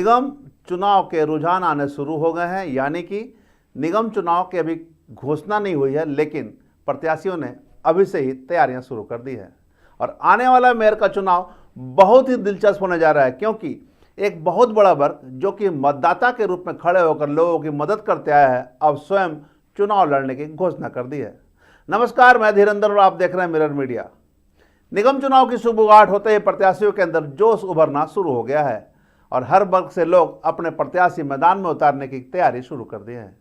निगम चुनाव के रुझान आने शुरू हो गए हैं, यानी कि निगम चुनाव की अभी घोषणा नहीं हुई है, लेकिन प्रत्याशियों ने अभी से ही तैयारियां शुरू कर दी है। और आने वाला मेयर का चुनाव बहुत ही दिलचस्प होने जा रहा है, क्योंकि एक बहुत बड़ा वर्ग जो कि मतदाता के रूप में खड़े होकर लोगों की मदद करते आया है, अब स्वयं चुनाव लड़ने की घोषणा कर दी है। नमस्कार, मैं धीरेंद्र और आप देख रहे हैं मिरर मीडिया। निगम चुनाव की शुरुआत होते ही प्रत्याशियों के अंदर जोश उभरना शुरू हो गया है और हर वर्ग से लोग अपने प्रत्याशी मैदान में उतारने की तैयारी शुरू कर दी है।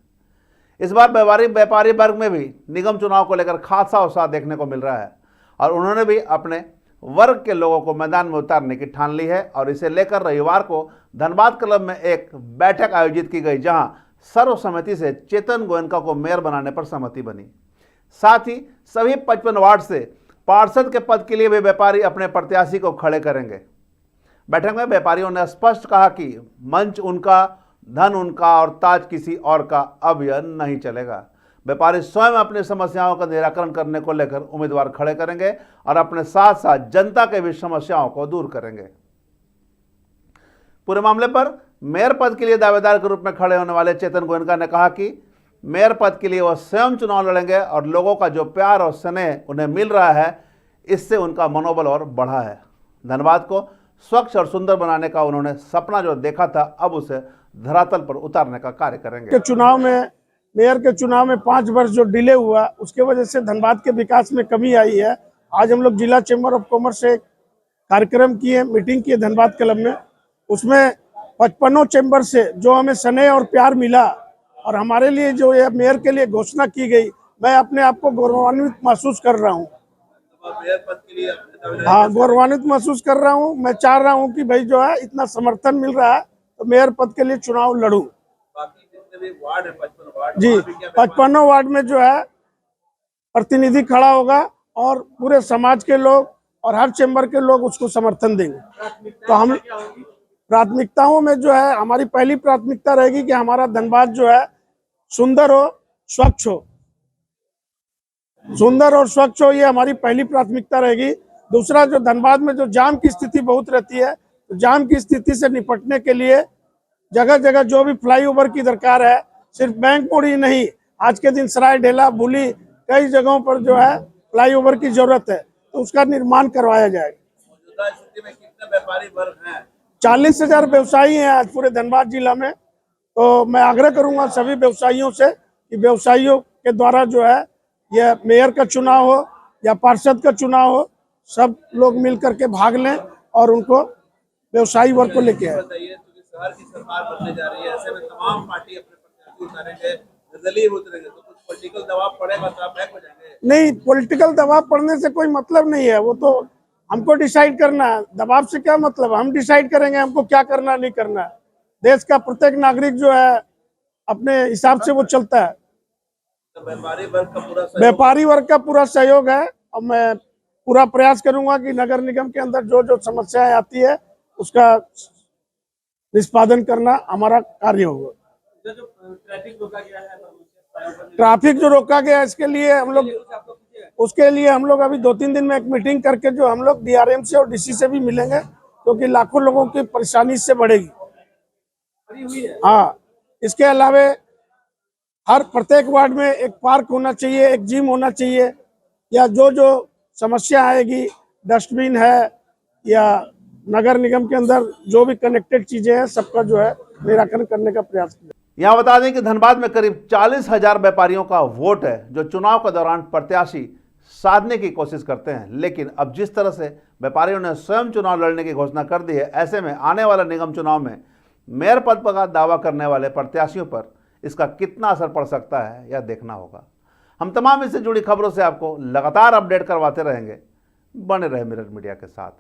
इस बार व्यापारी वर्ग में भी निगम चुनाव को लेकर खासा उत्साह देखने को मिल रहा है और उन्होंने भी अपने वर्ग के लोगों को मैदान में उतारने की ठान ली है। और इसे लेकर रविवार को धनबाद क्लब में एक बैठक आयोजित की गई, जहां सर्वसम्मति से चेतन गोयनका को मेयर बनाने पर सहमति बनी। साथ ही सभी 55 वार्ड से पार्षद के पद के लिए भी व्यापारी अपने प्रत्याशी को खड़े करेंगे। बैठक में व्यापारियों ने स्पष्ट कहा कि मंच उनका, धन उनका और ताज किसी और का, अब यह नहीं चलेगा। व्यापारी स्वयं अपनी समस्याओं का निराकरण करने को लेकर उम्मीदवार खड़े करेंगे और अपने साथ साथ जनता के भी समस्याओं को दूर करेंगे। पूरे मामले पर मेयर पद के लिए दावेदार के रूप में खड़े होने वाले चेतन गोयनका ने कहा कि मेयर पद के लिए वह स्वयं चुनाव लड़ेंगे और लोगों का जो प्यार और स्नेह उन्हें मिल रहा है, इससे उनका मनोबल और बढ़ा है। धनबाद को स्वच्छ और सुंदर बनाने का उन्होंने सपना जो देखा था, अब उसे धरातल पर उतारने का कार्य करेंगे। चुनाव में, मेयर के चुनाव में 5 वर्ष जो डिले हुआ, उसके वजह से धनबाद के विकास में कमी आई है। आज हम लोग जिला चैम्बर ऑफ कॉमर्स से कार्यक्रम किए, मीटिंग किए धनबाद क्लब में। उसमें 55 चैम्बर से जो हमें स्नेह और प्यार मिला और हमारे लिए जो ये मेयर के लिए घोषणा की गई, मैं अपने आप को गौरवान्वित महसूस कर रहा हूँ। हाँ, गौरवान्वित महसूस कर रहा हूँ। मैं चाह रहा हूँ कि भाई जो है इतना समर्थन मिल रहा है तो मेयर पद के लिए चुनाव लड़ूं। जी, 55 वार्ड में जो है प्रतिनिधि खड़ा होगा और पूरे समाज के लोग और हर चैम्बर के लोग उसको समर्थन देंगे। तो हम प्राथमिकताओं में जो है, हमारी पहली प्राथमिकता रहेगी कि हमारा धनबाद जो है सुंदर हो, स्वच्छ हो। सुंदर और स्वच्छ हो, ये हमारी पहली प्राथमिकता रहेगी। दूसरा, जो धनबाद में जो जाम की स्थिति बहुत रहती है, तो जाम की स्थिति से निपटने के लिए जगह जगह जो भी फ्लाईओवर की दरकार है, सिर्फ बैंक मोड़ ही नहीं, आज के दिन सराय ढेला बुली कई जगहों पर जो है फ्लाईओवर की जरूरत है, तो उसका निर्माण करवाया जाएगा। 40,000 व्यवसायी हैं आज पूरे धनबाद जिला में। तो मैं आग्रह करूंगा सभी व्यवसायियों से कि व्यवसायियों के द्वारा जो है यह मेयर का चुनाव हो या पार्षद का चुनाव हो, सब लोग मिल करके भाग लें और उनको व्यवसायी वर्ग को लेके आए। शहर की सरकार बनने जा रही है, ऐसे में तमाम पार्टी अपने प्रत्याशी उतारेंगे, निर्दलीय उतरेंगे, तो कुछ पॉलिटिकल दबाव पड़ेगा तो आप बैक हो जाएंगे? नहीं, पॉलिटिकल दबाव पड़ने से कोई मतलब नहीं है, वो तो हमको डिसाइड करना है। दबाव से क्या मतलब, हम डिसाइड करेंगे हमको क्या करना नहीं करना है। देश का प्रत्येक नागरिक जो है अपने हिसाब से वो चलता है। तो व्यापारी वर्ग का पूरा सहयोग है और मैं पूरा प्रयास करूंगा कि नगर निगम के अंदर जो जो समस्याएं आती है उसका निष्पादन करना हमारा कार्य होगा। ट्रैफिक जो रोका गया, इसके लिए हम लोग अभी 2-3 दिन में एक मीटिंग करके जो हम लोग DRM से और DC से भी मिलेंगे, क्योंकि लाखों लोगों की परेशानी इससे बढ़ेगी। हाँ, इसके अलावा हर प्रत्येक वार्ड में एक पार्क होना चाहिए, एक जिम होना चाहिए, या जो जो समस्या आएगी, डस्टबिन है या नगर निगम के अंदर जो भी कनेक्टेड चीजें हैं, सबका जो है निराकरण करने का प्रयास किया। यहाँ बता दें कि धनबाद में करीब 40,000 व्यापारियों का वोट है, जो चुनाव के दौरान प्रत्याशी साधने की कोशिश करते हैं। लेकिन अब जिस तरह से व्यापारियों ने स्वयं चुनाव लड़ने की घोषणा कर दी है, ऐसे में आने वाले निगम चुनाव में मेयर पद का दावा करने वाले प्रत्याशियों पर इसका कितना असर पड़ सकता है, यह देखना होगा। हम तमाम इससे जुड़ी खबरों से आपको लगातार अपडेट करवाते रहेंगे। बने रहे मिरर मीडिया के साथ।